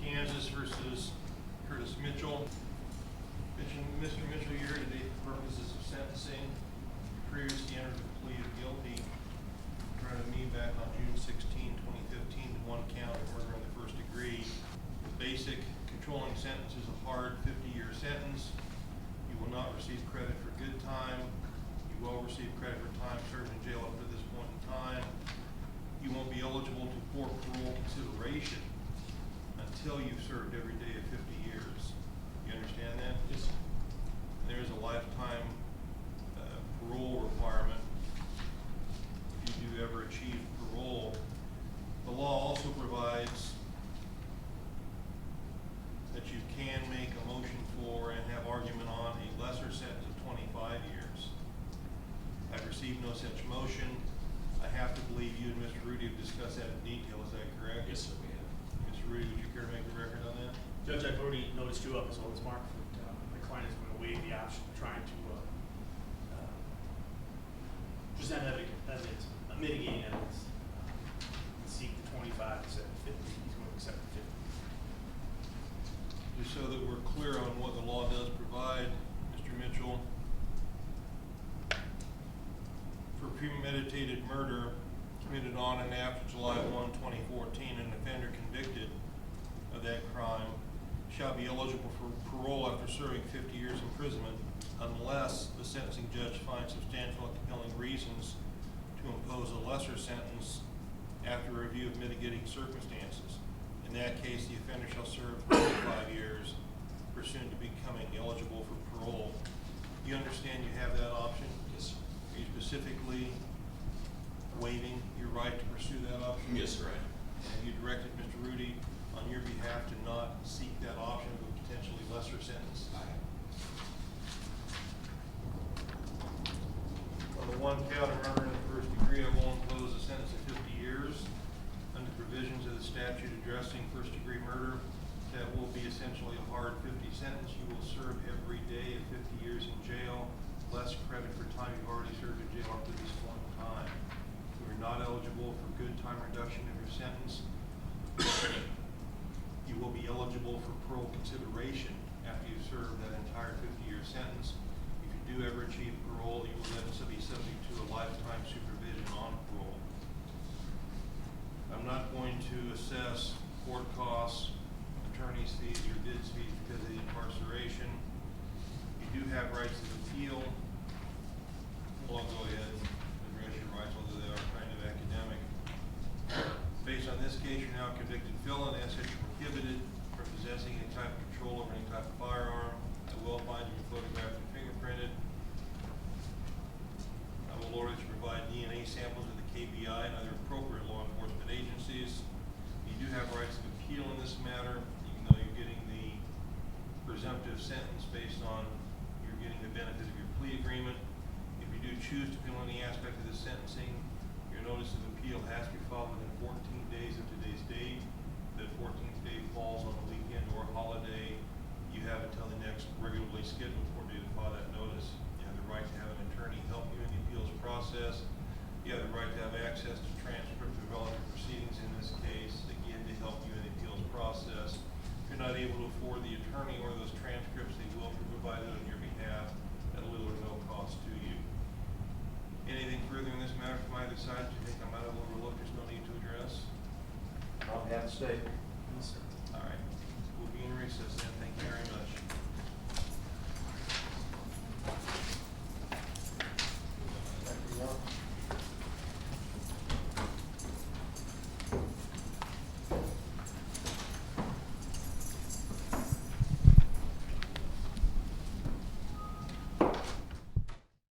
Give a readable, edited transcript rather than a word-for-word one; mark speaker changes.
Speaker 1: Kansas versus Curtis Mitchell. Mr. Mitchell, you're here today for purposes of sentencing. You previously entered a plea of guilty in front of me back on June 16, 2015 to one count of murder in the first degree. The basic controlling sentence is a hard 50-year sentence. You will not receive credit for good time. You will receive credit for time served in jail up to this point in time. You won't be eligible for parole consideration until you've served every day of 50 years. You understand that?
Speaker 2: Yes.
Speaker 1: There is a lifetime parole requirement if you do ever achieve parole. The law also provides that you can make a motion for and have argument on a lesser sentence of 25 years. I've received no such motion. I have to believe you and Mr. Rudy have discussed that in detail. Is that correct?
Speaker 2: Yes, sir, we have.
Speaker 1: Mr. Rudy, would you care to make the record on that?
Speaker 2: Judge, I've already noticed you up as well as Mark. My client is going to waive the option of trying to present evidence, mitigating evidence, and seek the 25 instead of 50. He's going to accept the 50.
Speaker 1: Just so that we're clear on what the law does provide, Mr. Mitchell, for premeditated murder committed on and after July 1, 2014, an offender convicted of that crime shall be eligible for parole after serving 50 years imprisonment unless the sentencing judge finds substantial and compelling reasons to impose a lesser sentence after review of mitigating circumstances. In that case, the offender shall serve 25 years pursuant to becoming eligible for parole. You understand you have that option?
Speaker 2: Yes, sir.
Speaker 1: Are you specifically waiving your right to pursue that option?
Speaker 2: Yes, sir.
Speaker 1: And you directed Mr. Rudy on your behalf to not seek that option of a potentially lesser sentence? On the one count of murder in the first degree, I will impose a sentence of 50 years under provisions of the statute addressing first degree murder. That will be essentially a hard 50 sentence. You will serve every day of 50 years in jail, less credit for time you've already served in jail up to this point in time. You are not eligible for good time reduction of your sentence. You will be eligible for parole consideration after you've served that entire 50-year sentence. If you do ever achieve parole, you will then be subject to a lifetime supervision on parole. I'm not going to assess court costs, attorney's fees, or bids fees because of the incarceration. You do have rights of appeal. Well, I'll go ahead and address your rights, although they are kind of academic. Based on this case, you're now a convicted felon. As such, you're prohibited from possessing any type of control over any type of firearm. I will find you photographed and fingerprinted. I will order that you provide DNA samples to the KBI and other appropriate law enforcement agencies. You do have rights of appeal in this matter, even though you're getting the presumptive sentence based on you're getting the benefit of your plea agreement. If you do choose to appeal any aspect of the sentencing, your notice of appeal has to be filed within 14 days of today's date. If that 14th day falls on a weekend or a holiday, you have until the next regularly scheduled court date to file that notice. You have the right to have an attorney help you in the appeals process. You have the right to have access to transcript of relevant proceedings in this case, again, to help you in the appeals process. If you're not able to afford the attorney or those transcripts, they will be provided on your behalf at little or no cost to you. Anything further in this matter from either side you think I might have overlooked there's no need to address?
Speaker 3: I'll have to stay.
Speaker 2: Yes, sir.
Speaker 1: All right. We'll be in recess then. Thank you very much.